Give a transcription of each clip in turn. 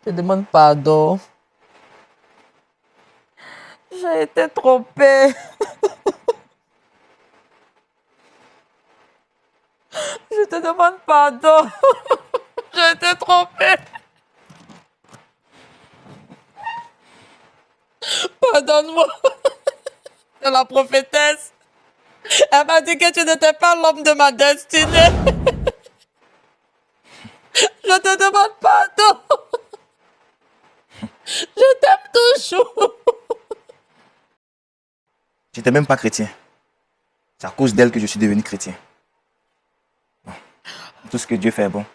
Je te demande pardon. J'ai été trompée. Je te demande pardon. J'ai été trompée. Pardonne-moi. C'est la prophétesse. Elle m'a dit que tu n'étais pas l'homme de ma destinée. Je te demande pardon. Je t'aime toujours. J'étais même pas chrétien. C'est à cause d'elle que je suis devenu chrétien. Bon. Tout ce que Dieu fait est bon.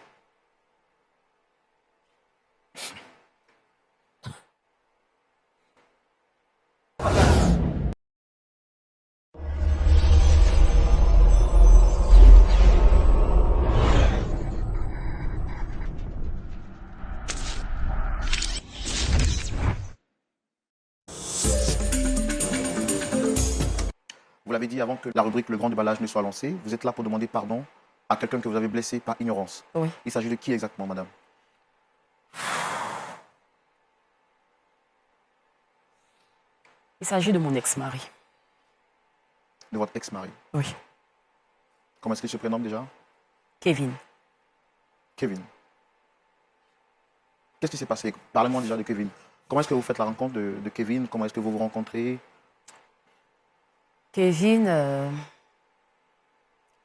Vous l'avez dit avant que la rubrique Le Grand Déballage ne soit lancée, vous êtes là pour demander pardon à quelqu'un que vous avez blessé par ignorance. Oui. Il s'agit de qui exactement, madame? Il s'agit de mon ex-mari. De votre ex-mari. Oui. Comment est-ce qu'il se prénomme déjà? Kevin. Kevin. Qu'est-ce qui s'est passé? Parlez-moi déjà de Kevin. Comment est-ce que vous faites la rencontre de Kevin? Comment est-ce que vous vous rencontrez? Kevin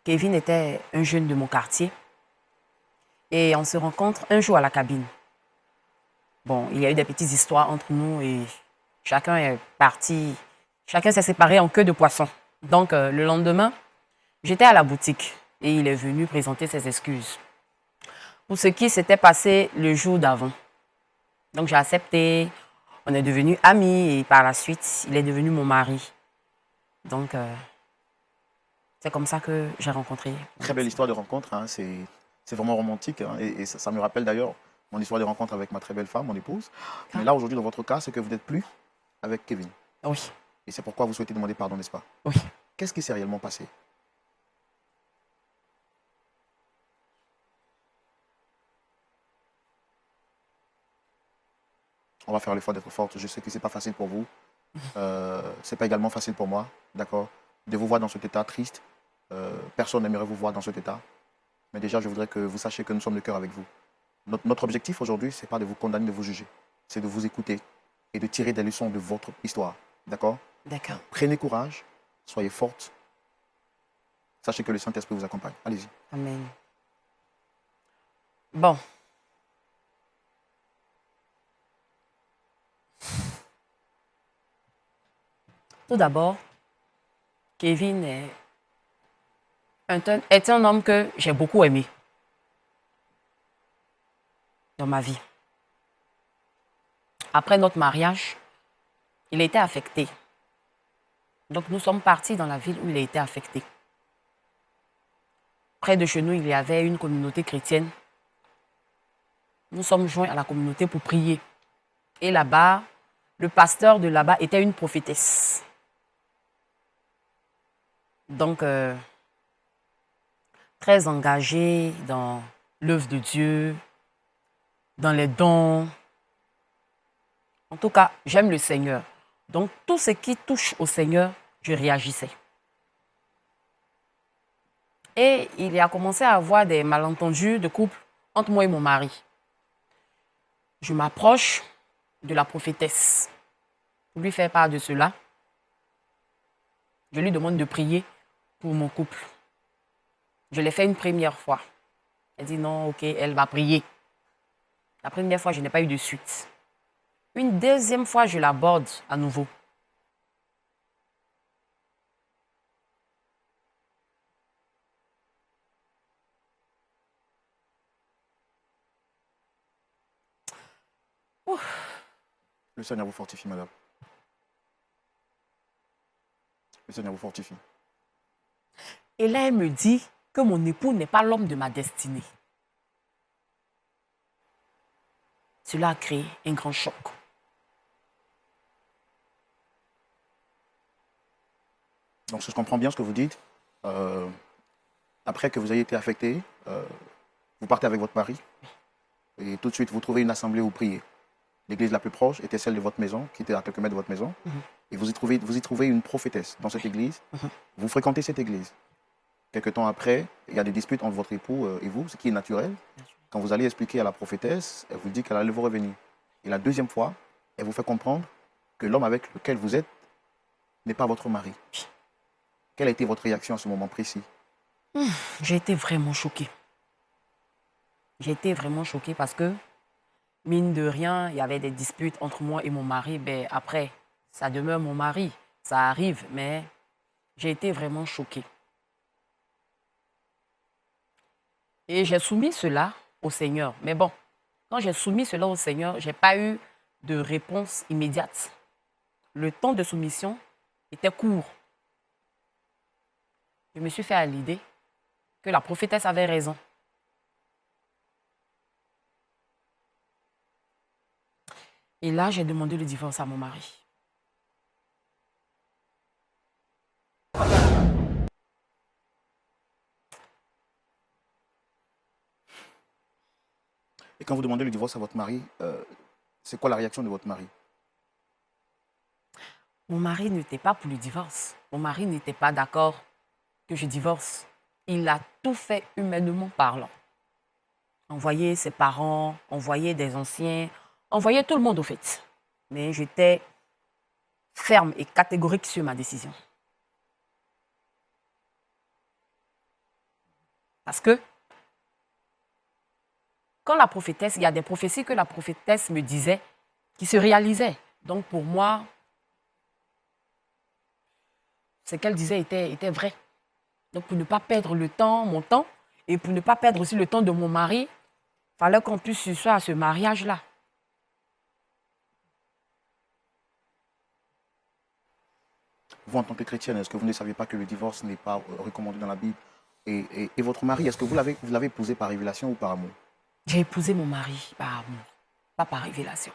était un jeune de mon quartier. Et on se rencontre un jour à la cabine. Bon, il y a eu des petites histoires entre nous et chacun est parti. Chacun s'est séparé en queue de poisson. Donc, le lendemain, j'étais à la boutique et il est venu présenter ses excuses pour ce qui s'était passé le jour d'avant. Donc, j'ai accepté. On est devenus amis et par la suite, il est devenu mon mari. Donc, c'est comme ça que j'ai rencontré. Très belle histoire de rencontre, hein. C'est vraiment romantique, hein. Et ça me rappelle d'ailleurs mon histoire de rencontre avec ma très belle femme, mon épouse. Mais là, aujourd'hui, dans votre cas, c'est que vous n'êtes plus avec Kevin. Oui. Et c'est pourquoi vous souhaitez demander pardon, n'est-ce pas? Oui. Qu'est-ce qui s'est réellement passé? On va faire l'effort d'être forte. Je sais que ce n'est pas facile pour vous. Ce n'est pas également facile pour moi, d'accord? De vous voir dans cet état triste. Personne n'aimerait vous voir dans cet état. Mais déjà, je voudrais que vous sachiez que nous sommes de cœur avec vous. Notre objectif aujourd'hui, ce n'est pas de vous condamner, de vous juger. C'est de vous écouter et de tirer des leçons de votre histoire. D'accord? D'accord. Prenez courage, soyez forte. Sachez que le Saint-Esprit vous accompagne. Allez-y. Amen. Bon. Tout d'abord, Kevin est un homme que j'ai beaucoup aimé dans ma vie. Après notre mariage, il a été affecté. Donc nous sommes partis dans la ville où il a été affecté. Près de chez nous, il y avait une communauté chrétienne. Nous sommes joints à la communauté pour prier. Et là-bas, le pasteur de là-bas était une prophétesse. Donc, très engagé dans l'œuvre de Dieu, dans les dons. En tout cas, j'aime le Seigneur. Donc, tout ce qui touche au Seigneur, je réagissais. Et il y a commencé à avoir des malentendus de couple entre moi et mon mari. Je m'approche de la prophétesse pour lui faire part de cela. Je lui demande de prier pour mon couple. Je l'ai fait une première fois. Elle dit non, ok, elle va prier. La première fois, je n'ai pas eu de suite. Une deuxième fois, je l'aborde à nouveau. Ouf. Le Seigneur vous fortifie, madame. Le Seigneur vous fortifie. Et là, elle me dit que mon époux n'est pas l'homme de ma destinée. Cela a créé un grand choc. Donc, si je comprends bien ce que vous dites, après que vous ayez été affecté, vous partez avec votre mari et tout de suite, vous trouvez une assemblée où prier. L'église la plus proche était celle de votre maison, qui était à quelques mètres de votre maison. Et vous y trouvez une prophétesse dans cette église. Vous fréquentez cette église. Quelques temps après, il y a des disputes entre votre époux et vous, ce qui est naturel. Quand vous allez expliquer à la prophétesse, elle vous dit qu'elle allait vous revenir. Et la deuxième fois, elle vous fait comprendre que l'homme avec lequel vous êtes n'est pas votre mari. Quelle a été votre réaction à ce moment précis? J'ai été vraiment choquée. J'ai été vraiment choquée parce que, mine de rien, il y avait des disputes entre moi et mon mari. Ben, après, ça demeure mon mari. Ça arrive, mais j'ai été vraiment choquée. Et j'ai soumis cela au Seigneur. Mais bon, quand j'ai soumis cela au Seigneur, je n'ai pas eu de réponse immédiate. Le temps de soumission était court. Je me suis fait à l'idée que la prophétesse avait raison. Et là, j'ai demandé le divorce à mon mari. Et quand vous demandez le divorce à votre mari, c'est quoi la réaction de votre mari? Mon mari n'était pas pour le divorce. Mon mari n'était pas d'accord que je divorce. Il a tout fait humainement parlant. Envoyer ses parents, envoyer des anciens, envoyer tout le monde au fait. Mais j'étais ferme et catégorique sur ma décision. Parce que quand la prophétesse, il y a des prophéties que la prophétesse me disait qui se réalisaient. Donc pour moi, ce qu'elle disait était vrai. Donc pour ne pas perdre le temps, mon temps, et pour ne pas perdre aussi le temps de mon mari, il fallait qu'on puisse se à ce mariage-là. Vous, en tant que chrétienne, est-ce que vous ne saviez pas que le divorce n'est pas recommandé dans la Bible? Et votre mari, est-ce que vous l'avez épousé par révélation ou par amour? J'ai épousé mon mari par amour, pas par révélation.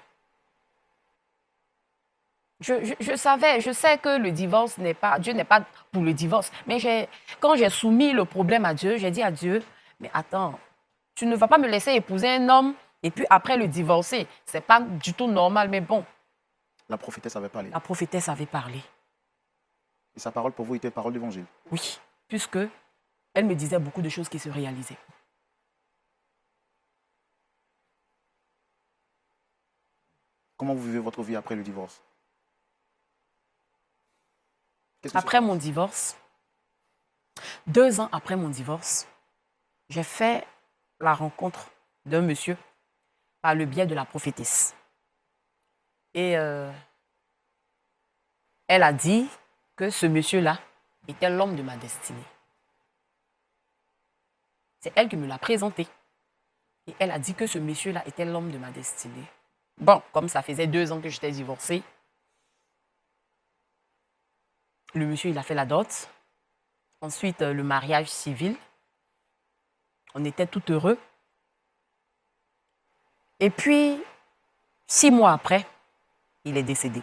Je savais, je sais que le divorce n'est pas, Dieu n'est pas pour le divorce. Mais quand j'ai soumis le problème à Dieu, j'ai dit à Dieu, mais attends, tu ne vas pas me laisser épouser un homme et puis après le divorcer. Ce n'est pas du tout normal, mais bon. La prophétesse avait parlé. La prophétesse avait parlé. Et sa parole pour vous était parole d'évangile? Oui, puisque elle me disait beaucoup de choses qui se réalisaient. Comment vous vivez votre vie après le divorce? Après mon divorce, 2 ans après mon divorce, j'ai fait la rencontre d'un monsieur par le biais de la prophétesse. Et elle a dit que ce monsieur-là était l'homme de ma destinée. C'est elle qui me l'a présenté. Et elle a dit que ce monsieur-là était l'homme de ma destinée. Bon, comme ça faisait 2 ans que j'étais divorcée, le monsieur, il a fait la dot. Ensuite, le mariage civil. On était tout heureux. Et puis, 6 mois après, il est décédé.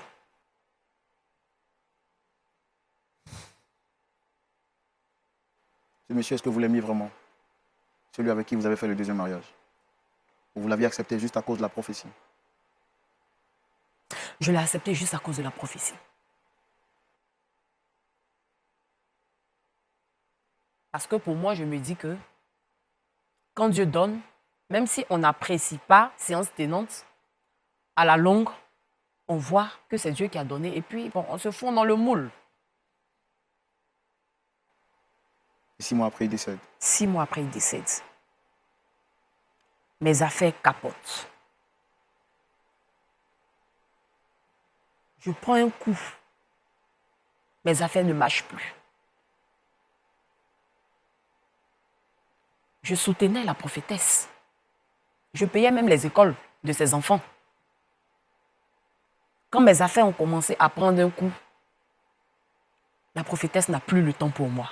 Ce monsieur, est-ce que vous l'aimiez vraiment? Celui avec qui vous avez fait le deuxième mariage? Ou vous l'aviez accepté juste à cause de la prophétie? Je l'ai accepté juste à cause de la prophétie. Parce que pour moi, je me dis que quand Dieu donne, même si on n'apprécie pas séance tenante, à la longue, on voit que c'est Dieu qui a donné. Et puis, bon, on se fond dans le moule. Et 6 mois après, il décède. 6 mois après, il décède. Mes affaires capotent. Je prends un coup. Mes affaires ne marchent plus. Je soutenais la prophétesse. Je payais même les écoles de ses enfants. Quand mes affaires ont commencé à prendre un coup, la prophétesse n'a plus le temps pour moi.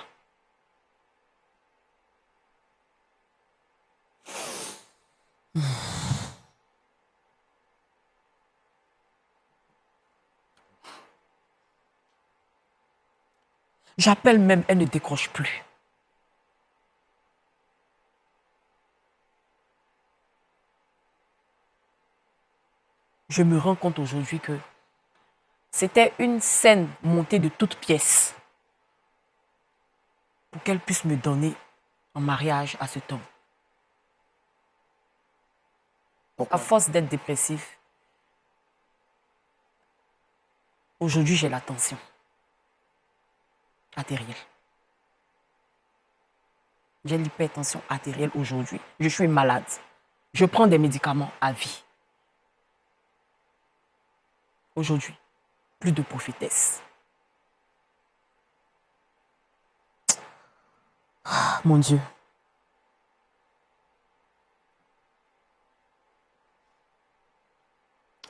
J'appelle même, elle ne décroche plus. je me rends compte aujourd'hui que c'était une scène montée de toutes pièces pour qu'elle puisse me donner en mariage à cet homme. Pourquoi? À force d'être dépressif, aujourd'hui j'ai la tension artérielle. J'ai l'hypertension artérielle aujourd'hui. Je suis malade. Je prends des médicaments à vie. Aujourd'hui, plus de prophétesse. Ah, mon Dieu.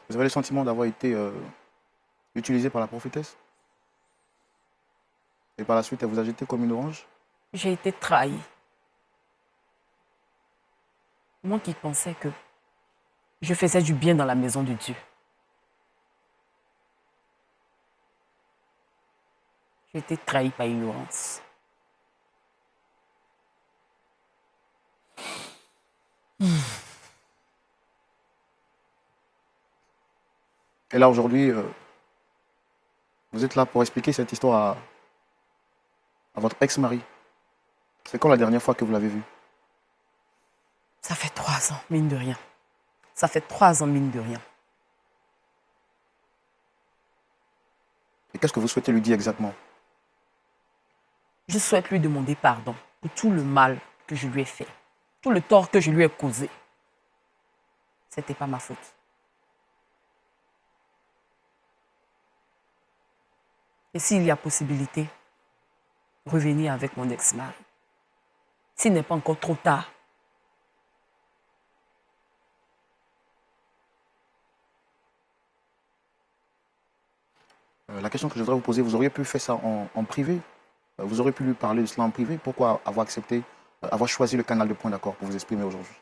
Vous avez le sentiment d'avoir été utilisé par la prophétesse? Et par la suite, elle vous a jeté comme une orange? J'ai été trahie. Moi qui pensais que je faisais du bien dans la maison de Dieu. J'ai été trahie par ignorance. Et là, aujourd'hui, vous êtes là pour expliquer cette histoire à votre ex-mari. C'est quand la dernière fois que vous l'avez vu? Ça fait 3 ans, mine de rien. Ça fait 3 ans, mine de rien. Et qu'est-ce que vous souhaitez lui dire exactement? Je souhaite lui demander pardon pour tout le mal que je lui ai fait, tout le tort que je lui ai causé. C'était pas ma faute. Et s'il y a possibilité, revenir avec mon ex-mari. S'il n'est pas encore trop tard. La question que je voudrais vous poser, vous auriez pu faire ça en privé? Vous auriez pu lui parler de cela en privé? Pourquoi avoir accepté, avoir choisi le canal de point d'accord pour vous exprimer aujourd'hui?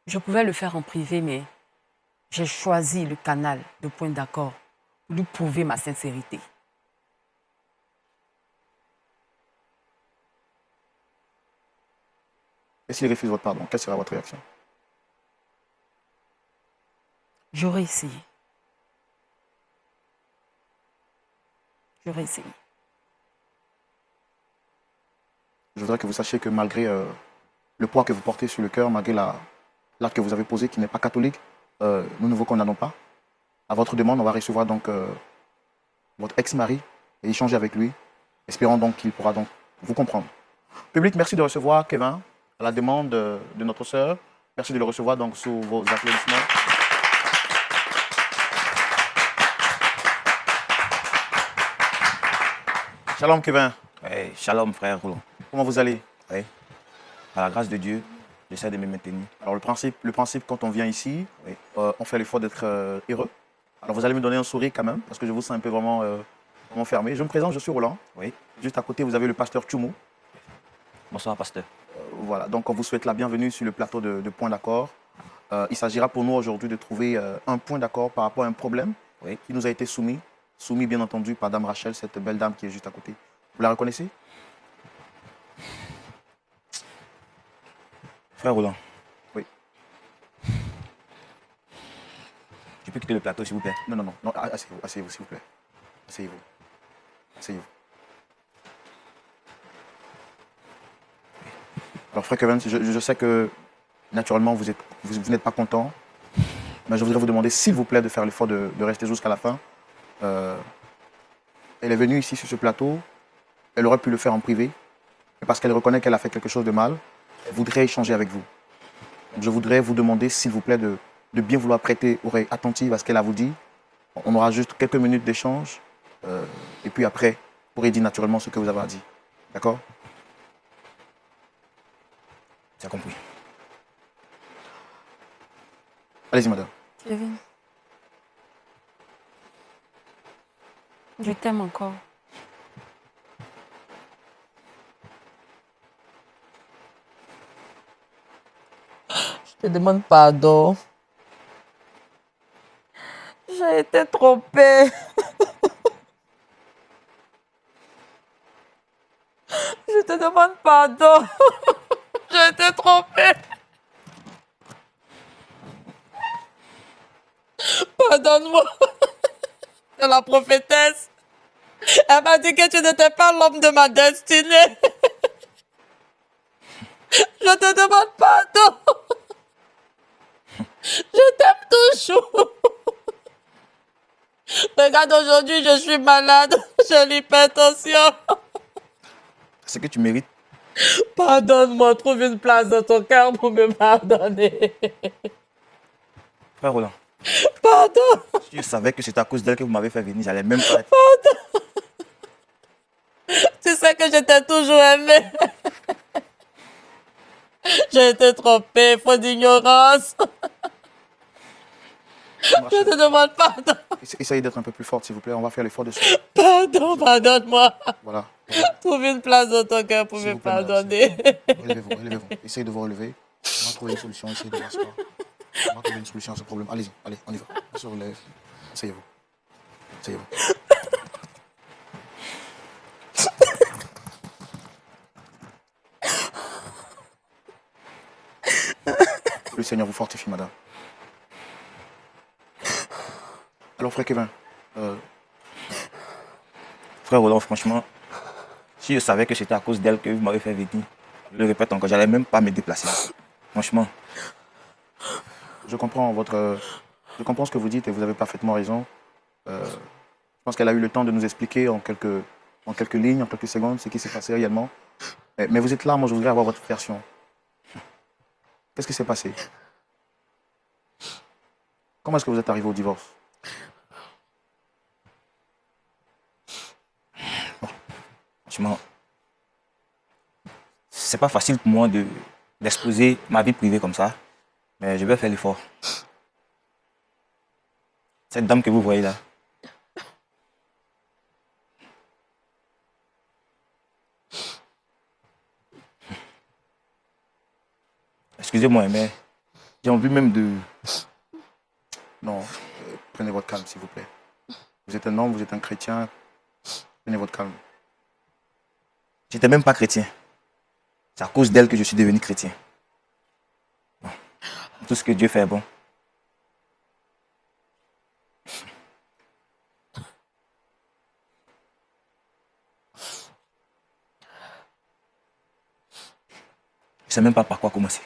Je pouvais le faire en privé, mais j'ai choisi le canal de point d'accord pour lui prouver ma sincérité. Et s'il refuse votre pardon, quelle sera votre réaction? J'aurais essayé. J'aurais essayé. Je voudrais que vous sachiez que malgré le poids que vous portez sur le cœur, malgré l'acte que vous avez posé qui n'est pas catholique, nous ne vous condamnons pas. À votre demande, on va recevoir donc votre ex-mari et échanger avec lui. Espérons donc qu'il pourra donc vous comprendre. Public, merci de recevoir Kevin à la demande de notre sœur. Merci de le recevoir donc sous vos applaudissements. Shalom Kevin. Hey, shalom frère Roland. Comment vous allez? Oui. Par la grâce de Dieu, j'essaie de me maintenir. Alors le principe quand on vient ici, Oui. on fait l'effort d'être heureux. Alors vous allez me donner un sourire quand même, parce que je vous sens un peu vraiment fermé. Je me présente, je suis Roland. Oui. Juste à côté, vous avez le pasteur Tchoumou. Bonsoir pasteur. Voilà, donc on vous souhaite la bienvenue sur le plateau de Point d'accord. Il s'agira pour nous aujourd'hui de trouver un point d'accord par rapport à un problème Oui. qui nous a été soumis bien entendu par Dame Rachel, cette belle dame qui est juste à côté. Vous la reconnaissez? Frère Roland. Oui. Je peux quitter le plateau s'il vous plaît? Non, asseyez-vous s'il vous plaît. Asseyez-vous. Alors frère Kevin, je sais que naturellement vous n'êtes pas content, mais je voudrais vous demander s'il vous plaît de faire l'effort de rester jusqu'à la fin. Elle est venue ici sur ce plateau, elle aurait pu le faire en privé, mais parce qu'elle reconnaît qu'elle a fait quelque chose de mal, elle voudrait échanger avec vous. Donc je voudrais vous demander s'il vous plaît de bien vouloir prêter oreille attentive à ce qu'elle a à vous dire. On aura juste quelques minutes d'échange, et puis après, vous pourrez dire naturellement ce que vous avez à dire. D'accord? J'ai compris. Allez-y madame. Kevin, je t'aime encore. Je te demande pardon. J'ai été trompée. Je te demande pardon. J'ai été trompée. Pardonne-moi. C'est la prophétesse. Elle m'a dit que tu n'étais pas l'homme de ma destinée. Je te demande pardon. Je t'aime toujours. Regarde, aujourd'hui, je suis malade. J'ai l'hypertension. C'est ce que tu mérites. Pardonne-moi, trouve une place dans ton cœur pour me pardonner. Frère Roland, Pardon. si je savais que c'était à cause d'elle que vous m'avez fait venir, j'allais même pas être... Tu sais que je t'ai toujours aimé. J'ai été trompée, faute d'ignorance. Je te demande pardon. Essayez d'être un peu plus forte, s'il vous plaît. On va faire l'effort de ça. Pardon, pardonne-moi. Voilà. Trouve une place dans ton cœur pour S'il me vous plaît, madame, pardonner. Relevez-vous, relevez-vous. Essayez de vous relever. On va trouver une solution. Essayez de rasseoir. On va trouver une solution à ce problème. Allez-y, allez, on y va. On se relève. Asseyez-vous. Asseyez-vous. Le Seigneur vous fortifie, madame. Alors, frère Kevin, Frère Roland, franchement, si je savais que c'était à cause d'elle que vous m'avez fait venir, je le répète encore, j'allais même pas me déplacer. Franchement, je comprends ce que vous dites et vous avez parfaitement raison. Je pense qu'elle a eu le temps de nous expliquer en quelques lignes, en quelques secondes, ce qui s'est passé réellement. Mais vous êtes là, moi je voudrais avoir votre version. Qu'est-ce qui s'est passé? Comment est-ce que vous êtes arrivé au divorce? franchement, c'est pas facile pour moi d'exposer ma vie privée comme ça, mais je vais faire l'effort. Cette dame que vous voyez là, excusez-moi, mais j'ai envie même de... Non, prenez votre calme, s'il vous plaît. Vous êtes un homme, vous êtes un chrétien. Prenez votre calme. J'étais même pas chrétien. C'est à cause d'elle que je suis devenu chrétien. Bon. Tout ce que Dieu fait est bon. Je sais même pas par quoi commencer.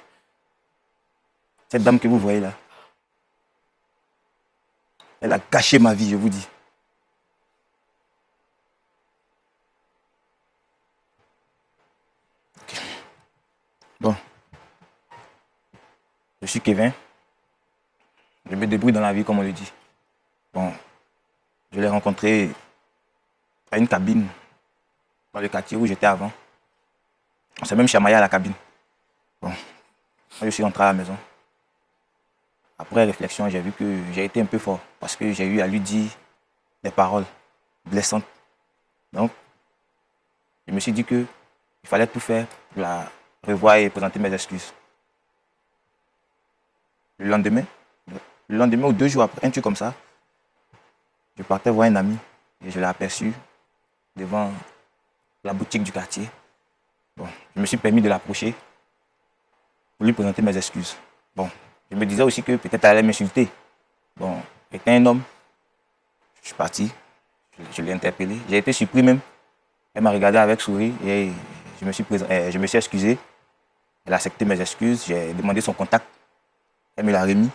Cette dame que vous voyez là, elle a gâché ma vie, je vous dis. Ok. Bon. Je suis Kevin. Je me débrouille dans la vie, comme on le dit. Bon. Je l'ai rencontré à une cabine dans le quartier où j'étais avant. On s'est même chamaillé à la cabine. Bon. Moi, je suis rentré à la maison. Après réflexion, j'ai vu que j'ai été un peu fort parce que j'ai eu à lui dire des paroles blessantes. Donc, je me suis dit qu'il fallait tout faire pour la revoir et présenter mes excuses. Le lendemain ou 2 jours après, un truc comme ça, je partais voir un ami et je l'ai aperçu devant la boutique du quartier. Bon, je me suis permis de l'approcher pour lui présenter mes excuses. Bon, je me disais aussi que peut-être elle allait m'insulter. Bon, étant un homme, je suis parti, je l'ai interpellé. J'ai été surpris même. Elle m'a regardé avec sourire et je me suis excusé. Elle a accepté mes excuses, j'ai demandé son contact. Elle me l'a remis.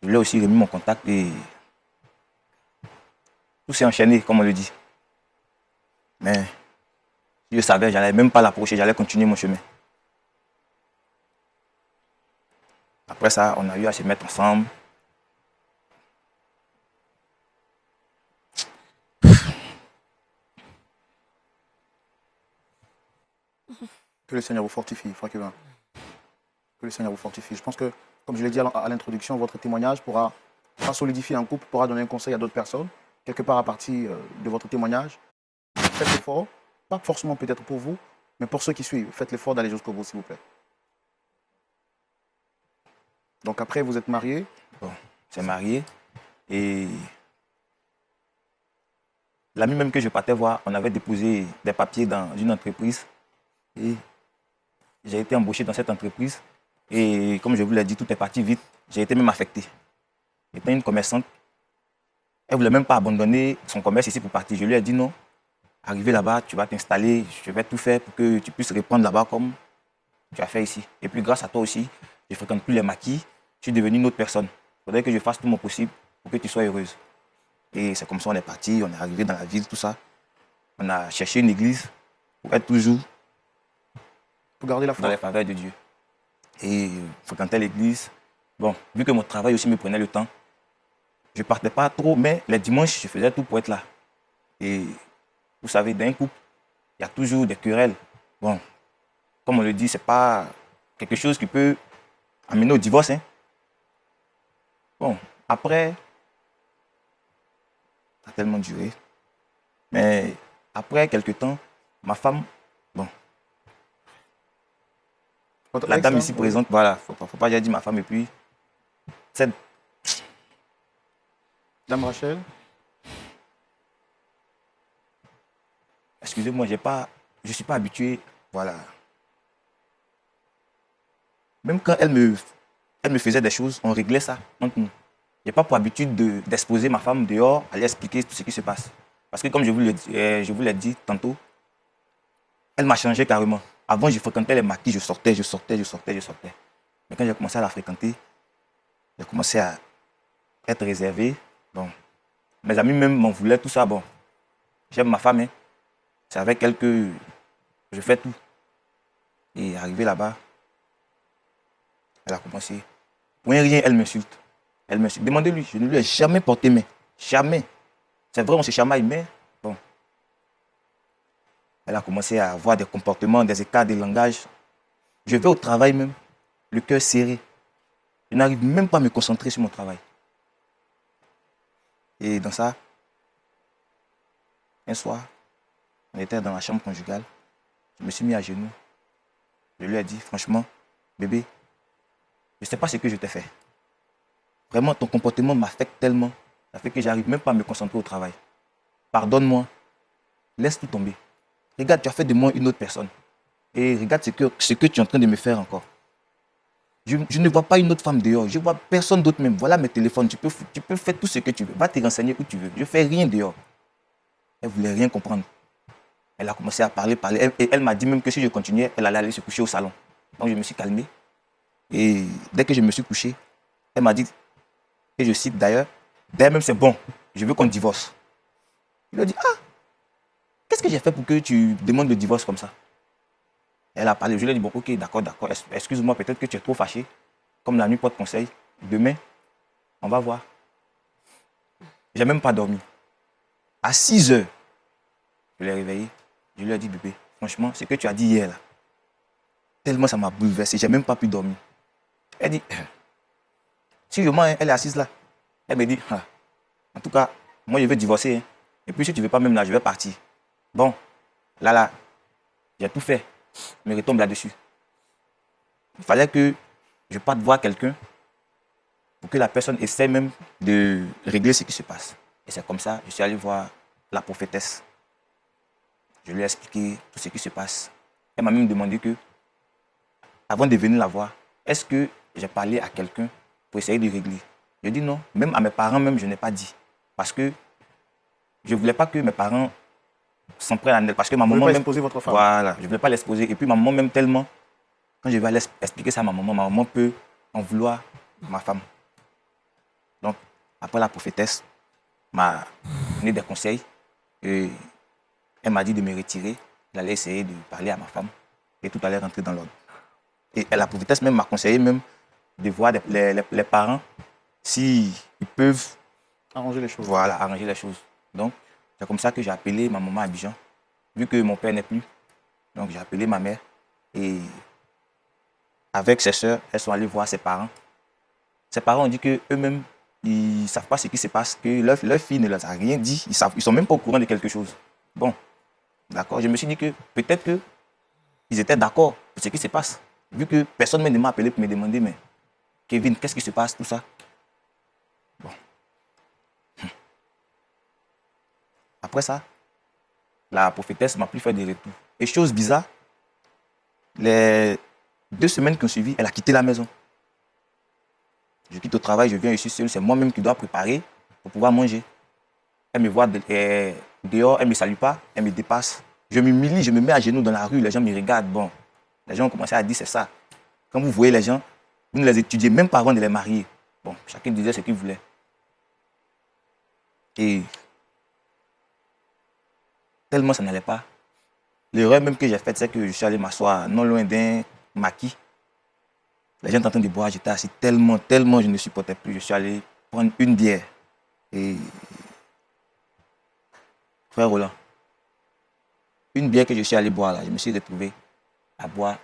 Je lui ai aussi remis mon contact et tout s'est enchaîné, comme on le dit. Mais si je savais, je n'allais même pas l'approcher, j'allais continuer mon chemin. Après ça, on a eu à se mettre ensemble. Que le Seigneur vous fortifie, frère Kevin. Que le Seigneur vous fortifie. Je pense que, comme je l'ai dit à l'introduction, votre témoignage pourra solidifier un couple, pourra donner un conseil à d'autres personnes, quelque part à partir de votre témoignage. Faites l'effort, pas forcément peut-être pour vous, mais pour ceux qui suivent. Faites l'effort d'aller jusqu'au bout, s'il vous plaît. Donc après, vous êtes marié. Bon, c'est marié et l'ami même que je partais voir, on avait déposé des papiers dans une entreprise et j'ai été embauché dans cette entreprise et comme je vous l'ai dit, tout est parti vite. J'ai été même affecté. étant une commerçante, elle ne voulait même pas abandonner son commerce ici pour partir. Je lui ai dit non. Arrivé là-bas, tu vas t'installer, je vais tout faire pour que tu puisses répondre là-bas comme tu as fait ici. Et puis grâce à toi aussi, je ne fréquente plus les maquis, je suis devenu une autre personne. Il faudrait que je fasse tout mon possible pour que tu sois heureuse. Et c'est comme ça on est parti, on est arrivé dans la ville, tout ça. On a cherché une église pour être toujours Pour garder la dans foi. les faveurs de Dieu. Et fréquenter l'église. Bon, vu que mon travail aussi me prenait le temps, je ne partais pas trop, mais les dimanches, je faisais tout pour être là. Et vous savez, dans un couple, il y a toujours des querelles. Bon, comme on le dit, ce n'est pas quelque chose qui peut amener au divorce. Hein. Bon, après, ça a tellement duré. Mais après quelques temps, ma femme, bon, Votre la ex, dame hein, ici oui. présente, voilà, faut pas j'ai dit ma femme et puis, cette, Dame Rachel, excusez-moi, je ne suis pas habitué, voilà. Même quand elle me faisait des choses, on réglait ça entre nous. Je n'ai pas pour habitude d'exposer ma femme dehors, aller expliquer tout ce qui se passe. Parce que comme je vous l'ai dit tantôt, elle m'a changé carrément. Avant, je fréquentais les maquis, je sortais. Mais quand j'ai commencé à la fréquenter, j'ai commencé à être réservé. Bon, mes amis même m'en voulaient, tout ça. Bon, j'aime ma femme, hein. C'est avec elle que je fais tout. Et arrivé là-bas, elle a commencé. Pour rien, elle m'insulte. Elle m'insulte. Demandez-lui, je ne lui ai jamais porté main. Jamais. C'est vrai, on se chamaille, mais bon. Elle a commencé à avoir des comportements, des écarts de langage. Je vais au travail même, le cœur serré. Je n'arrive même pas à me concentrer sur mon travail. Et dans ça, un soir, on était dans la chambre conjugale. Je me suis mis à genoux. Je lui ai dit, franchement, bébé, je ne sais pas ce que je t'ai fait. Vraiment, ton comportement m'affecte tellement. Ça fait que j'arrive même pas à me concentrer au travail. Pardonne-moi. Laisse tout tomber. Regarde, tu as fait de moi une autre personne. Et regarde ce que tu es en train de me faire encore. Je ne vois pas une autre femme dehors. Je ne vois personne d'autre même. Voilà mes téléphones. Tu peux faire tout ce que tu veux. Va te renseigner où tu veux. Je ne fais rien dehors. Elle ne voulait rien comprendre. Elle a commencé à parler. Et elle m'a dit même que si je continuais, elle allait aller se coucher au salon. Donc je me suis calmé. Et dès que je me suis couché, elle m'a dit, et je cite d'ailleurs, d'ailleurs même c'est bon, je veux qu'on divorce. Il a dit, ah, qu'est-ce que j'ai fait pour que tu demandes le divorce comme ça? Elle a parlé, je lui ai dit, bon, ok, d'accord, excuse-moi, peut-être que tu es trop fâché. Comme la nuit porte conseil, demain, on va voir. J'ai même pas dormi. À 6 heures, je l'ai réveillé. Je lui ai dit, bébé, franchement, ce que tu as dit hier, là, tellement ça m'a bouleversé, j'ai même pas pu dormir. Elle dit, sérieusement, elle est assise là. Elle me dit, ah, en tout cas, moi je veux divorcer. Hein. Et puis si tu ne veux pas même là, je vais partir. Bon, là, j'ai tout fait. Je me retombe là-dessus. Il fallait que je parte voir quelqu'un pour que la personne essaie même de régler ce qui se passe. Et c'est comme ça, je suis allé voir la prophétesse. Je lui ai expliqué tout ce qui se passe. Elle m'a même demandé que, avant de venir la voir, est-ce que j'ai parlé à quelqu'un pour essayer de régler? Je dis non, même à mes parents, même je n'ai pas dit. Parce que je ne voulais pas que mes parents s'en prennent à elle. Parce que ma vous ne maman voulez pas même... exposer votre femme. Voilà, je ne voulais pas l'exposer. Et puis ma maman même tellement, quand je vais aller expliquer ça à ma maman peut en vouloir ma femme. Donc, après la prophétesse m'a donné des conseils. Et elle m'a dit de me retirer. Elle allait essayer de parler à ma femme. Et tout allait rentrer dans l'ordre. Et la prophétesse même m'a conseillé même de voir les parents s'ils peuvent Arranger les choses. voilà, arranger les choses. Donc, c'est comme ça que j'ai appelé ma maman à Abidjan. Vu que mon père n'est plus, donc j'ai appelé ma mère. Et avec ses soeurs, elles sont allées voir ses parents. Ses parents ont dit qu'eux-mêmes, ils ne savent pas ce qui se passe, que leur fille ne leur a rien dit. Ils ne sont même pas au courant de quelque chose. Bon, d'accord. Je me suis dit que peut-être qu'ils étaient d'accord pour ce qui se passe. Vu que personne ne m'a appelé pour me demander, mais Kevin, qu'est-ce qui se passe, tout ça. Bon. Après ça, la prophétesse m'a plus fait de retour. Et chose bizarre, les 2 semaines qui ont suivi, elle a quitté la maison. Je quitte au travail, je viens, je suis seul. C'est moi-même qui dois préparer pour pouvoir manger. Elle me voit dehors, elle ne me salue pas, elle me dépasse. Je m'humilie, je me mets à genoux dans la rue, les gens me regardent. Bon, les gens ont commencé à dire c'est ça. Quand vous voyez les gens, vous ne les étudiez même pas avant de les marier. Bon, chacun disait ce qu'il voulait. Et tellement ça n'allait pas. L'erreur même que j'ai faite, c'est que je suis allé m'asseoir non loin d'un maquis. Les gens étaient en train de boire, j'étais assis tellement je ne supportais plus. Je suis allé prendre une bière. Et frère Roland, une bière que je suis allé boire là, je me suis retrouvé à boire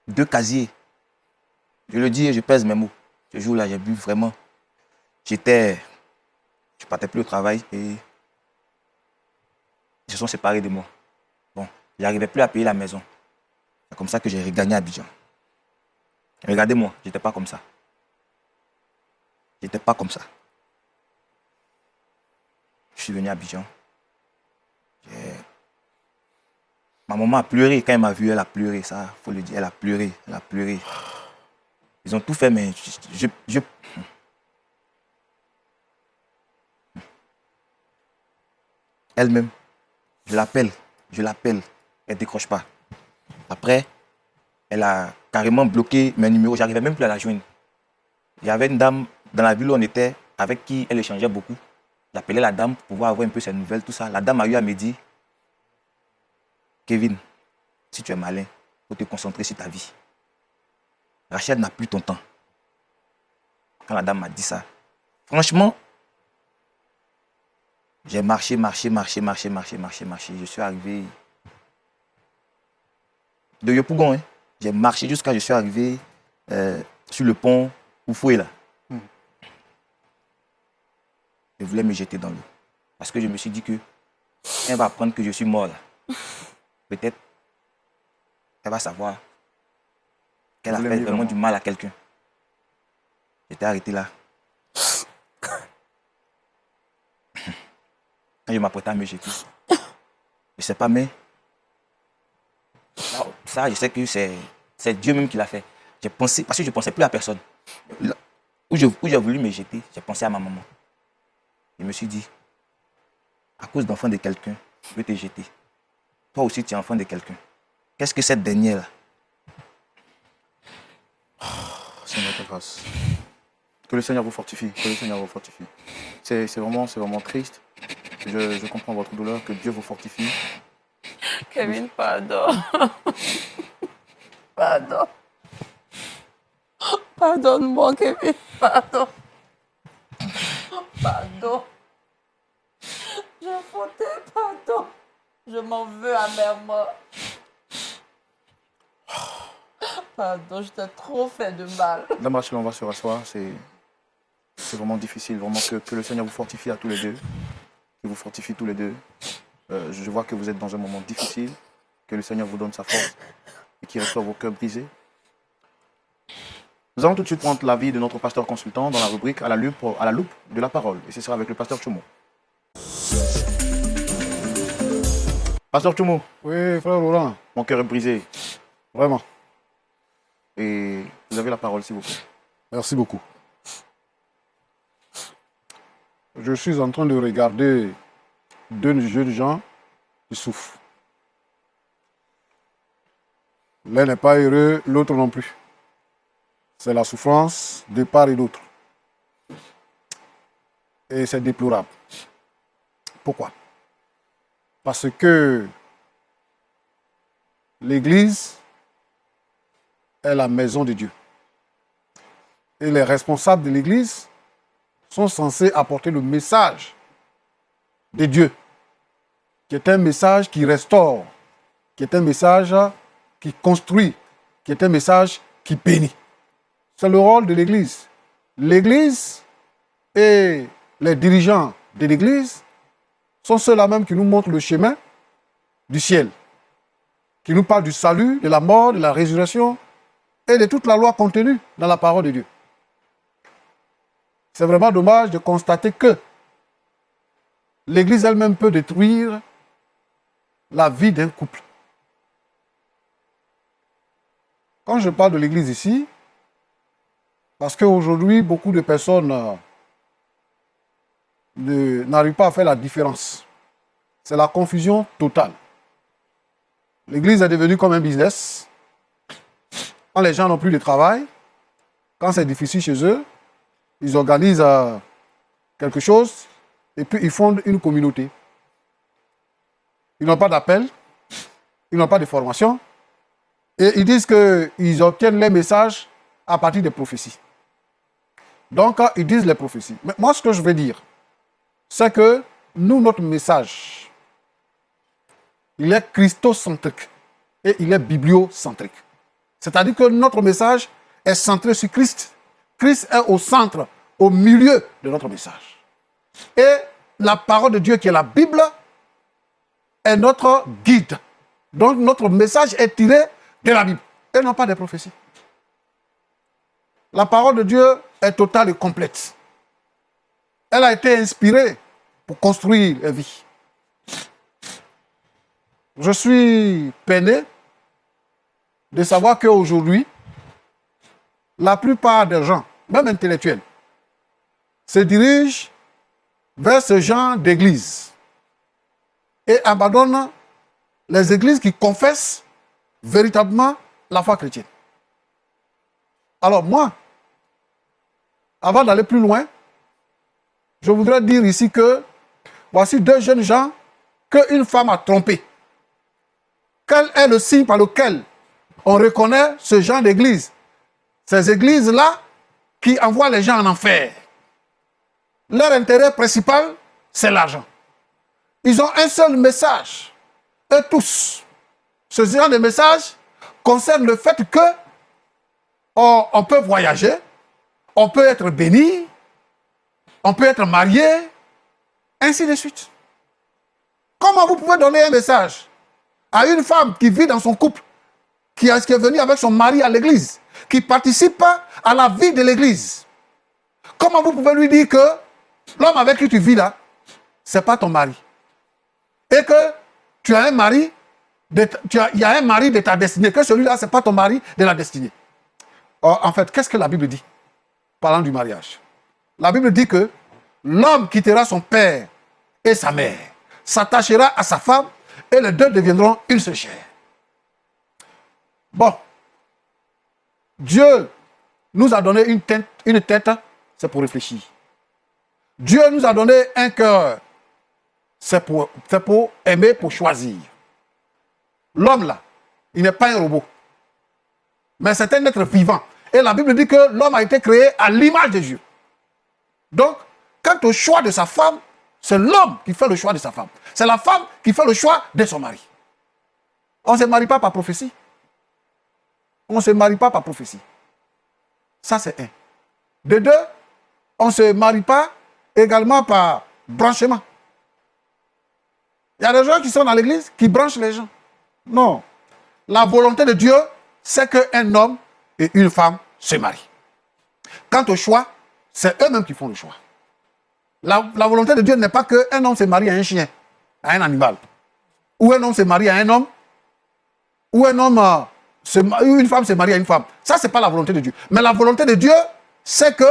2 casiers. Je le dis et je pèse mes mots. Ce jour-là, j'ai bu vraiment. Je ne partais plus au travail et ils se sont séparés de moi. Bon, je n'arrivais plus à payer la maison. C'est comme ça que j'ai regagné Abidjan. Regardez-moi, je n'étais pas comme ça. Je n'étais pas comme ça. Je suis venu à Abidjan. Ma maman a pleuré. Quand elle m'a vu, elle a pleuré. Ça, il faut le dire, elle a pleuré. Elle a pleuré. Ils ont tout fait, mais elle-même, je l'appelle. Elle ne décroche pas. Après, elle a carrément bloqué mes numéros. J'arrivais même plus à la joindre. Il y avait une dame dans la ville où on était, avec qui elle échangeait beaucoup. J'appelais la dame pour pouvoir avoir un peu ses nouvelles, tout ça. La dame a eu à me dire, Kevin, si tu es malin, il faut te concentrer sur ta vie. Rachel n'a plus ton temps. Quand la dame m'a dit ça, franchement, j'ai marché. Je suis arrivé de Yopougon. Hein. J'ai marché jusqu'à je suis arrivé sur le pont Oufoué là. Je voulais me jeter dans l'eau. Parce que je me suis dit que elle va apprendre que je suis mort là. Peut-être elle va savoir qu'elle a fait vraiment du mal à quelqu'un. J'étais arrêté là. Quand je m'apprêtais à me jeter, je ne sais pas, mais ça, je sais que c'est Dieu même qui l'a fait. J'ai pensé, parce que je ne pensais plus à personne. Là, où j'ai voulu me jeter, j'ai pensé à ma maman. Je me suis dit, à cause d'enfant de quelqu'un, je vais te jeter. Toi aussi, tu es enfant de quelqu'un. Qu'est-ce que cette dernière-là? Seigneur, ta grâce. Que le Seigneur vous fortifie. Que le Seigneur vous fortifie. C'est vraiment triste. Je comprends votre douleur. Que Dieu vous fortifie. Kevin, pardon. Pardon. Pardonne-moi, Kevin. Pardon. Pardon. J'ai fauté, pardon. Je m'en veux amèrement. Pardon, je t'ai trop fait de mal. Dame Rachel, on va se rasseoir. C'est vraiment difficile. Vraiment que le Seigneur vous fortifie à tous les deux. Qu'il vous fortifie tous les deux. Je vois que vous êtes dans un moment difficile. Que le Seigneur vous donne sa force. Et qu'il restaure vos cœurs brisés. Nous allons tout de suite prendre l'avis de notre pasteur consultant dans la rubrique à la loupe de la parole. Et ce sera avec le pasteur Tchoumo. Pasteur Tchoumo. Oui, frère Roland. Mon cœur est brisé. Vraiment. Et vous avez la parole, s'il vous plaît. Merci beaucoup. Je suis en train de regarder 2 jeunes gens qui souffrent. L'un n'est pas heureux, l'autre non plus. C'est la souffrance de part et d'autre. Et c'est déplorable. Pourquoi? Parce que l'Église est la maison de Dieu. Et les responsables de l'Église sont censés apporter le message de Dieu, qui est un message qui restaure, qui est un message qui construit, qui est un message qui bénit. C'est le rôle de l'Église. L'Église et les dirigeants de l'Église sont ceux-là même qui nous montrent le chemin du ciel, qui nous parlent du salut, de la mort, de la résurrection et de toute la loi contenue dans la parole de Dieu. C'est vraiment dommage de constater que l'Église elle-même peut détruire la vie d'un couple. Quand je parle de l'Église ici, Parce qu'aujourd'hui, beaucoup de personnes n'arrivent pas à faire la différence. C'est la confusion totale. L'église est devenue comme un business. Quand les gens n'ont plus de travail, quand c'est difficile chez eux, ils organisent quelque chose et puis ils fondent une communauté. Ils n'ont pas d'appel, ils n'ont pas de formation et ils disent qu'ils obtiennent les messages à partir des prophéties. Donc, ils disent les prophéties. Mais moi, ce que je veux dire, c'est que nous, notre message, il est christocentrique et il est bibliocentrique. C'est-à-dire que notre message est centré sur Christ. Christ est au centre, au milieu de notre message. Et la parole de Dieu qui est la Bible est notre guide. Donc notre message est tiré de la Bible et non pas des prophéties. La parole de Dieu est totale et complète. Elle a été inspirée pour construire la vie. Je suis peiné de savoir qu'aujourd'hui, la plupart des gens, même intellectuels, se dirigent vers ce genre d'église et abandonnent les églises qui confessent véritablement la foi chrétienne. Alors moi, avant d'aller plus loin, je voudrais dire ici que voici deux jeunes gens qu'une femme a trompés. Quel est le signe par lequel on reconnaît ce genre d'église? Ces églises-là qui envoient les gens en enfer. Leur intérêt principal, c'est l'argent. Ils ont un seul message. Eux tous. Ce genre de message concerne le fait que on peut voyager, on peut être béni, on peut être marié, ainsi de suite. Comment vous pouvez donner un message à une femme qui vit dans son couple, qui est venue avec son mari à l'église, qui participe à la vie de l'église? Comment vous pouvez lui dire que l'homme avec qui tu vis là, c'est pas ton mari? Et que tu as un mari, il y a un mari de ta destinée, que celui-là, c'est pas ton mari de la destinée. Or, en fait, qu'est-ce que la Bible dit parlant du mariage? La Bible dit que l'homme quittera son père et sa mère, s'attachera à sa femme, et les deux deviendront une seule chair. Bon, Dieu nous a donné une tête, c'est pour réfléchir. Dieu nous a donné un cœur, c'est pour aimer, pour choisir. L'homme là, il n'est pas un robot, mais c'est un être vivant. Et la Bible dit que l'homme a été créé à l'image de Dieu. Donc, quant au choix de sa femme, c'est l'homme qui fait le choix de sa femme. C'est la femme qui fait le choix de son mari. On ne se marie pas par prophétie. On ne se marie pas par prophétie. Ça, c'est un. De deux, on ne se marie pas également par branchement. Il y a des gens qui sont dans l'église qui branchent les gens. Non. La volonté de Dieu, c'est qu'un homme et une femme se marient. Quant au choix, c'est eux-mêmes qui font le choix. La volonté de Dieu n'est pas qu'un homme se marie à un chien, à un animal. Ou un homme se marie à un homme. Ou un homme, une femme se marie à une femme. Ça, ce n'est pas la volonté de Dieu. Mais la volonté de Dieu, c'est que,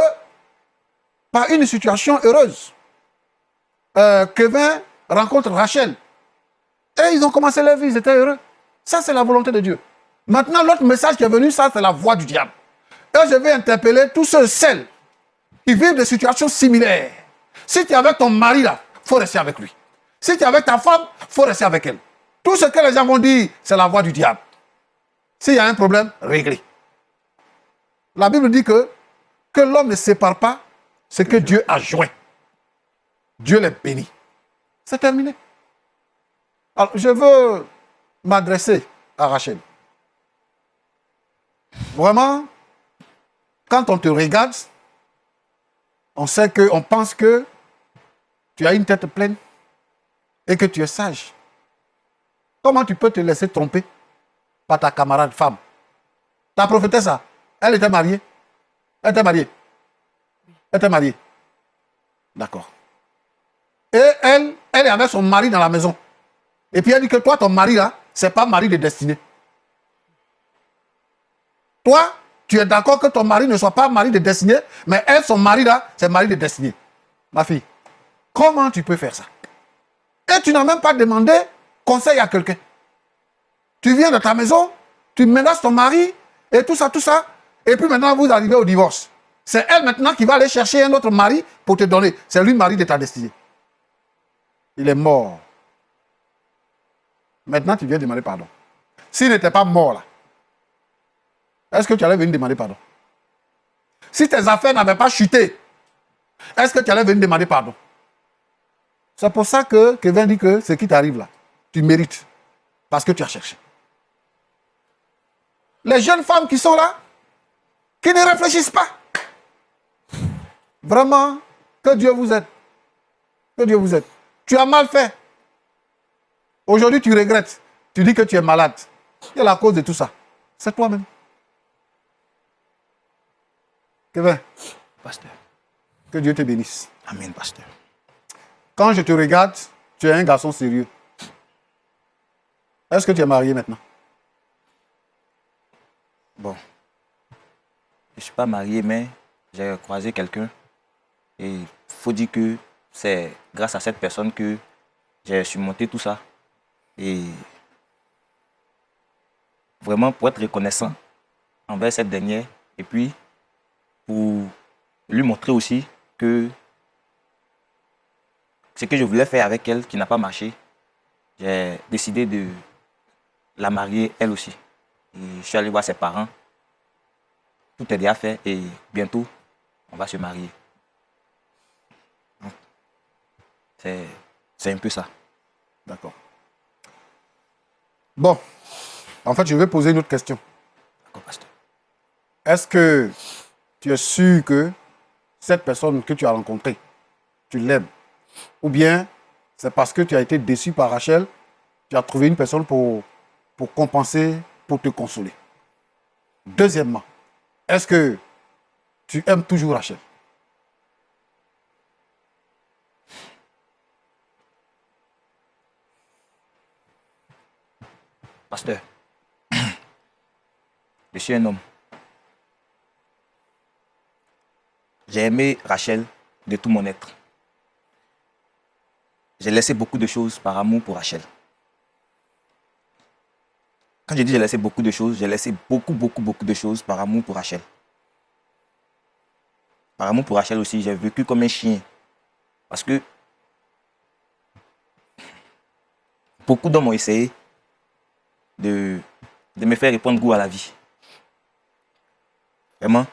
par une situation heureuse, Kevin rencontre Rachel. Et ils ont commencé leur vie, ils étaient heureux. Ça, c'est la volonté de Dieu. Maintenant, l'autre message qui est venu, ça, c'est la voix du diable. Et je vais interpeller tous ceux, celles qui vivent des situations similaires. Si tu es avec ton mari, là, il faut rester avec lui. Si tu es avec ta femme, il faut rester avec elle. Tout ce que les gens vont dire, c'est la voix du diable. S'il y a un problème, réglé. La Bible dit que l'homme ne sépare pas ce que Dieu a joint. Dieu les bénit. C'est terminé. Alors, je veux m'adresser à Rachel. Vraiment, quand on te regarde, on pense que tu as une tête pleine et que tu es sage. Comment tu peux te laisser tromper par ta camarade femme? Ta prophétesse, elle était mariée. Elle était mariée. Elle était mariée. D'accord. Et elle est avec son mari dans la maison. Et puis elle dit que toi, ton mari là, c'est pas mari de destinée. Toi, tu es d'accord que ton mari ne soit pas mari de destinée, mais elle, son mari là, c'est mari de destinée. Ma fille, comment tu peux faire ça? Et tu n'as même pas demandé conseil à quelqu'un. Tu viens de ta maison, tu menaces ton mari, et tout ça, et puis maintenant vous arrivez au divorce. C'est elle maintenant qui va aller chercher un autre mari pour te donner. C'est lui le mari de ta destinée. Il est mort. Maintenant, tu viens demander pardon. S'il n'était pas mort là, est-ce que tu allais venir demander pardon? Si tes affaires n'avaient pas chuté, est-ce que tu allais venir demander pardon? C'est pour ça que Kevin dit que ce qui t'arrive là, tu mérites. Parce que tu as cherché. Les jeunes femmes qui sont là, qui ne réfléchissent pas. Vraiment, que Dieu vous aide. Que Dieu vous aide. Tu as mal fait. Aujourd'hui, tu regrettes. Tu dis que tu es malade. Et la cause de tout ça, c'est toi-même. Kevin, Pasteur. que Dieu te bénisse. Amen, pasteur. Quand je te regarde, tu es un garçon sérieux. Est-ce que tu es marié maintenant? Bon. Je ne suis pas marié, mais j'ai croisé quelqu'un. Et il faut dire que c'est grâce à cette personne que j'ai surmonté tout ça. Et vraiment pour être reconnaissant envers cette dernière. Et puis pour lui montrer aussi que ce que je voulais faire avec elle, qui n'a pas marché, j'ai décidé de la marier elle aussi. Et je suis allé voir ses parents. Tout est déjà fait et bientôt, on va se marier. C'est un peu ça. D'accord. Bon, en fait, je vais poser une autre question. D'accord, pasteur. Est-ce que tu es sûr que cette personne que tu as rencontrée, tu l'aimes? Ou bien c'est parce que tu as été déçu par Rachel, tu as trouvé une personne pour compenser, pour te consoler? Deuxièmement, est-ce que tu aimes toujours Rachel? Pasteur, je suis un homme. J'ai aimé Rachel de tout mon être. J'ai laissé beaucoup de choses par amour pour Rachel. Quand je dis j'ai laissé beaucoup de choses, j'ai laissé beaucoup de choses par amour pour Rachel. Par amour pour Rachel aussi, j'ai vécu comme un chien. Parce que beaucoup d'hommes ont essayé de me faire reprendre goût à la vie. Vraiment,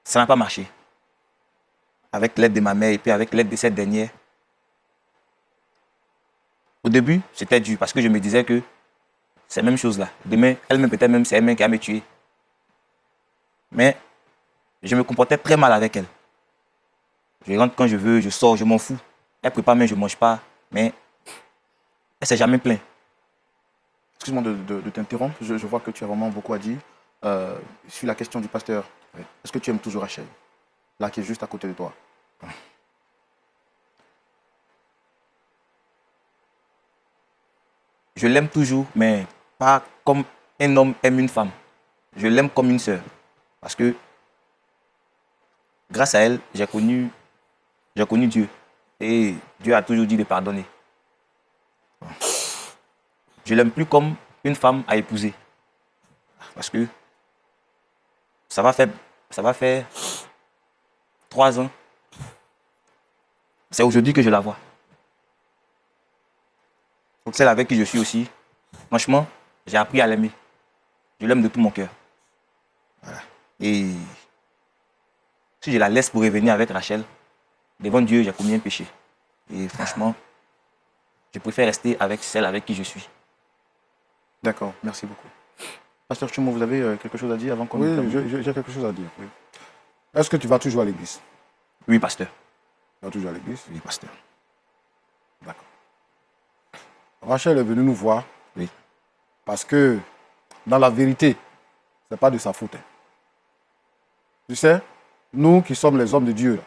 ça n'a pas marché. Avec l'aide de ma mère et puis avec l'aide de cette dernière. Au début, c'était dur parce que je me disais que c'est la même chose là. Demain, elle-même, peut-être même, c'est elle-même qui va me tuer. Mais je me comportais très mal avec elle. Je rentre quand je veux, je sors, je m'en fous. Elle prépare, mais je ne mange pas. Mais elle ne s'est jamais plainte. Excuse-moi de t'interrompre, je vois que tu as vraiment beaucoup à dire. Sur la question du pasteur, est-ce que tu aimes toujours Rachel, là qui est juste à côté de toi? Je l'aime toujours, mais pas comme un homme aime une femme. Je l'aime comme une sœur. Parce que grâce à elle, j'ai connu Dieu. Et Dieu a toujours dit de pardonner. Je l'aime plus comme une femme à épouser. Parce que ça va faire 3 ans. C'est aujourd'hui que je la vois. Celle avec qui je suis aussi, franchement, j'ai appris à l'aimer. Je l'aime de tout mon cœur. Voilà. Et si je la laisse pour revenir avec Rachel, devant Dieu, j'ai commis un péché. Et franchement, je préfère rester avec celle avec qui je suis. D'accord, merci beaucoup. Pasteur Chumo, vous avez quelque chose à dire avant qu'on... Oui, j'ai quelque chose à dire. Oui. Est-ce que tu vas toujours à l'église? Oui, pasteur. Tu vas toujours à l'église? Oui, pasteur. D'accord. Rachel est venue nous voir. Oui. Parce que, dans la vérité, ce n'est pas de sa faute. Tu sais, nous qui sommes les hommes de Dieu,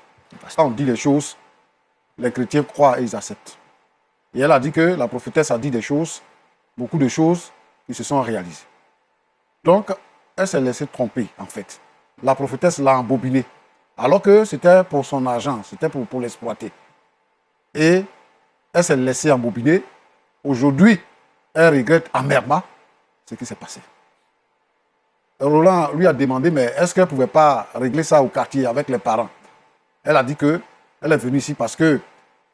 quand on dit les choses, les chrétiens croient et ils acceptent. Et elle a dit que la prophétesse a dit des choses, beaucoup de choses qui se sont réalisées. Donc, elle s'est laissée tromper, en fait. La prophétesse l'a embobiné. Alors que c'était pour son argent, c'était pour l'exploiter. Et elle s'est laissée embobiner. Aujourd'hui, elle regrette amèrement ce qui s'est passé. Roland lui a demandé, mais est-ce qu'elle ne pouvait pas régler ça au quartier avec les parents? Elle a dit qu'elle est venue ici parce qu'elle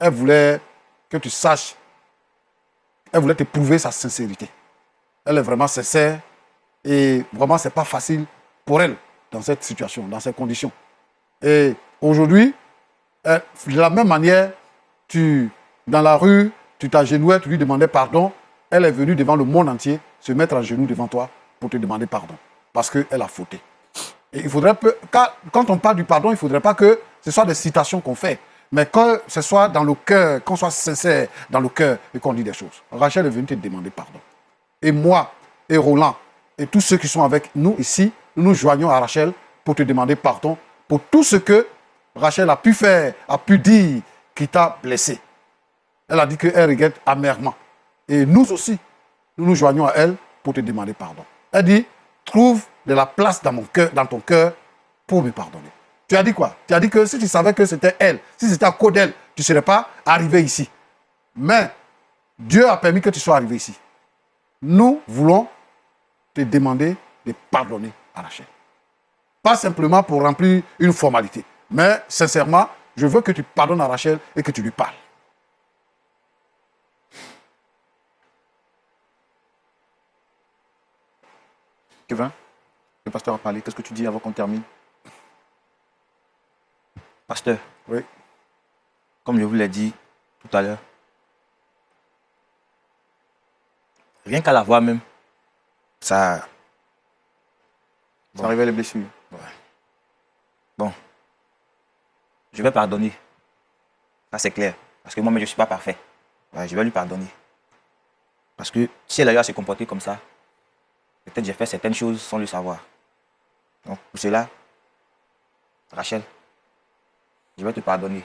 voulait que tu saches, elle voulait te prouver sa sincérité. Elle est vraiment sincère et vraiment, ce n'est pas facile pour elle dans cette situation, dans ces conditions. Et aujourd'hui, de la même manière, dans la rue, tu t'agenouillais, tu lui demandais pardon. Elle est venue devant le monde entier se mettre à genoux devant toi pour te demander pardon. Parce qu'elle a fauté. Et il faudrait quand on parle du pardon, il ne faudrait pas que ce soit des citations qu'on fait, mais que ce soit dans le cœur, qu'on soit sincère dans le cœur et qu'on dit des choses. Rachel est venue te demander pardon. Et moi, et Roland, et tous ceux qui sont avec nous ici, nous nous joignons à Rachel pour te demander pardon pour tout ce que Rachel a pu faire, a pu dire qui t'a blessé. Elle a dit qu'elle regrette amèrement. Et nous aussi, nous nous joignons à elle pour te demander pardon. Elle dit, trouve de la place dans mon cœur, dans ton cœur, pour me pardonner. Tu as dit quoi? Tu as dit que si tu savais que c'était elle, si c'était à cause d'elle, tu ne serais pas arrivé ici. Mais Dieu a permis que tu sois arrivé ici. Nous voulons te demander de pardonner à Rachel. Pas simplement pour remplir une formalité, mais sincèrement, je veux que tu pardonnes à Rachel et que tu lui parles. Kevin, le pasteur a parlé. Qu'est-ce que tu dis avant qu'on termine? Pasteur, Oui. comme je vous l'ai dit tout à l'heure, rien qu'à la voix même, ça révèle les blessures. Bon, je vais pardonner. Ça, c'est clair. Parce que moi-même, je ne suis pas parfait. Ouais, je vais lui pardonner. Parce que si elle a eu à se comporter comme ça, peut-être j'ai fait certaines choses sans le savoir. Donc, pour cela, Rachel, je vais te pardonner.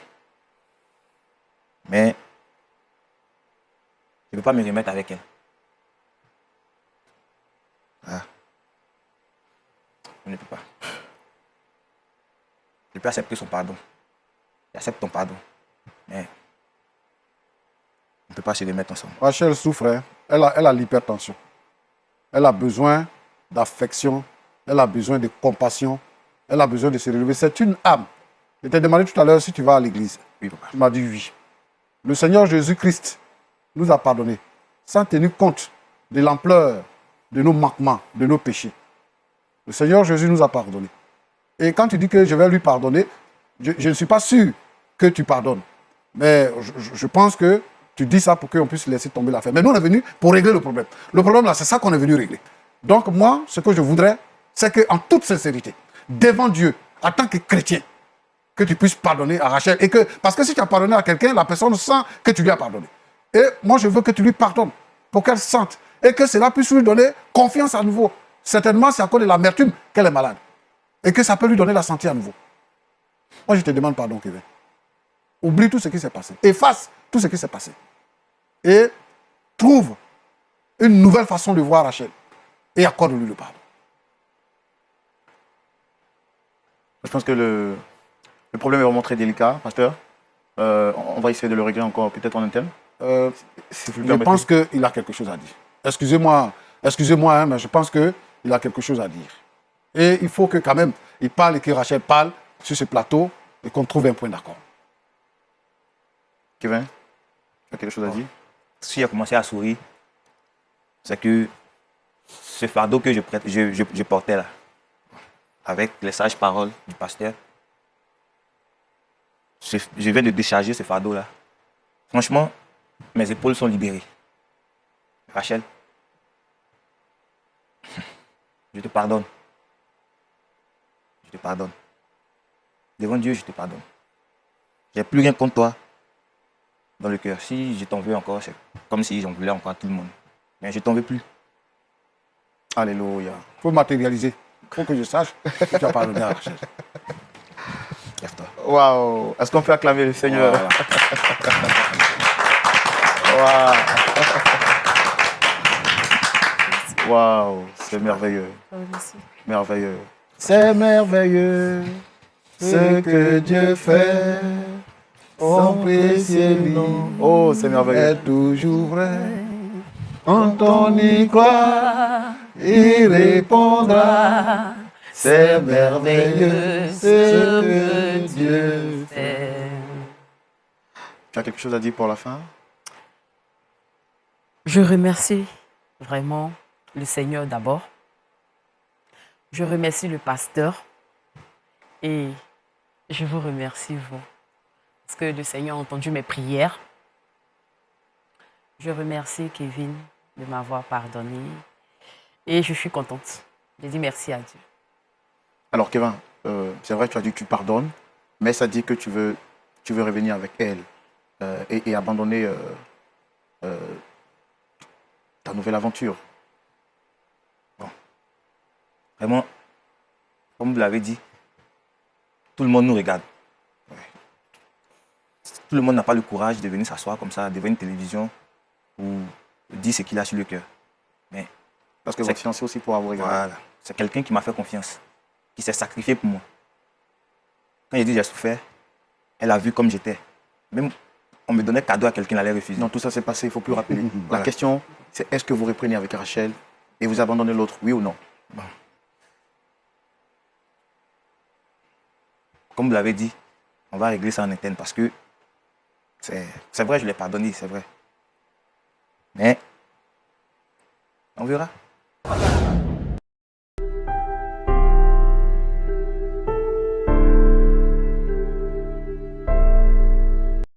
Mais je ne peux pas me remettre avec elle. Ah. Je ne peux pas. Je peux accepter son pardon. J'accepte ton pardon. Mais on ne peut pas se remettre ensemble. Rachel souffre, hein. Elle a l'hypertension. Elle a besoin d'affection. Elle a besoin de compassion. Elle a besoin de se relever. C'est une âme. Je t'ai demandé tout à l'heure si tu vas à l'église. Oui, papa. Tu m'as dit oui. Le Seigneur Jésus-Christ nous a pardonné sans tenir compte de l'ampleur de nos manquements, de nos péchés. Le Seigneur Jésus nous a pardonné. Et quand tu dis que je vais lui pardonner, je ne suis pas sûr que tu pardonnes. Mais je pense que tu dis ça pour qu'on puisse laisser tomber l'affaire. Mais nous, on est venus pour régler le problème. Le problème, là, c'est ça qu'on est venu régler. Donc, moi, ce que je voudrais, c'est qu'en toute sincérité, devant Dieu, en tant que chrétien, que tu puisses pardonner à Rachel. Parce que si tu as pardonné à quelqu'un, la personne sent que tu lui as pardonné. Et moi, je veux que tu lui pardonnes pour qu'elle sente. Et que cela puisse lui donner confiance à nouveau. Certainement, c'est à cause de l'amertume qu'elle est malade. Et que ça peut lui donner la santé à nouveau. Moi, je te demande pardon, Kevin. Oublie tout ce qui s'est passé. Efface tout ce qui s'est passé. Et trouve une nouvelle façon de voir Rachel. Et accorde-lui le pardon. Je pense que le problème est vraiment très délicat, pasteur. On va essayer de le régler encore peut-être en interne. Si vous le Je permettez. pense qu'il a quelque chose à dire. Excusez-moi, hein, mais je pense qu'il a quelque chose à dire. Et il faut que quand même, il parle et que Rachel parle sur ce plateau et qu'on trouve un point d'accord. Kevin, tu as quelque chose à dire? Si j'ai commencé à sourire, c'est que ce fardeau que je portais là, avec les sages paroles du pasteur, je viens de décharger ce fardeau là. Franchement, mes épaules sont libérées. Rachel, je te pardonne. Je te pardonne. Devant Dieu, je te pardonne. J'ai plus rien contre toi dans le cœur. Si je t'en veux encore, c'est comme si j'en voulais encore à tout le monde. Mais je t'en veux plus. Alléluia. Il faut matérialiser. Il faut que je sache que tu as pardonné à Rachel. Lève-toi. Waouh! Est-ce qu'on peut acclamer le Seigneur? Voilà. Waouh! Waouh, c'est merveilleux. Merci. Merveilleux. C'est merveilleux ce que Dieu fait. Son précieux nom. Oh, c'est merveilleux. Est toujours vrai. Quand on y croit, il répondra. C'est merveilleux ce que Dieu fait. Tu as quelque chose à dire pour la fin? Je remercie vraiment le Seigneur d'abord. Je remercie le pasteur et je vous remercie vous. Parce que le Seigneur a entendu mes prières. Je remercie Kevin de m'avoir pardonné et je suis contente. Je dis merci à Dieu. Alors, Kevin, c'est vrai, tu as dit que tu pardonnes, mais ça dit que tu veux revenir avec elle et abandonner ta nouvelle aventure. Vraiment, comme vous l'avez dit, tout le monde nous regarde. Tout le monde n'a pas le courage de venir s'asseoir comme ça devant une télévision pour dire ce qu'il a sur le cœur. Mais Parce que votre fiancé aussi pourra vous regarder. voilà, c'est quelqu'un qui m'a fait confiance, qui s'est sacrifié pour moi. Quand j'ai dit j'ai souffert, elle a vu comme j'étais. Même on me donnait cadeau à quelqu'un, elle allait refuser. Non, tout ça s'est passé, il ne faut plus rappeler. La Voilà. question, c'est est-ce que vous reprenez avec Rachel et vous abandonnez l'autre, oui ou non? Comme vous l'avez dit, on va régler ça en interne parce que c'est vrai, je l'ai pardonné, c'est vrai. Mais on verra.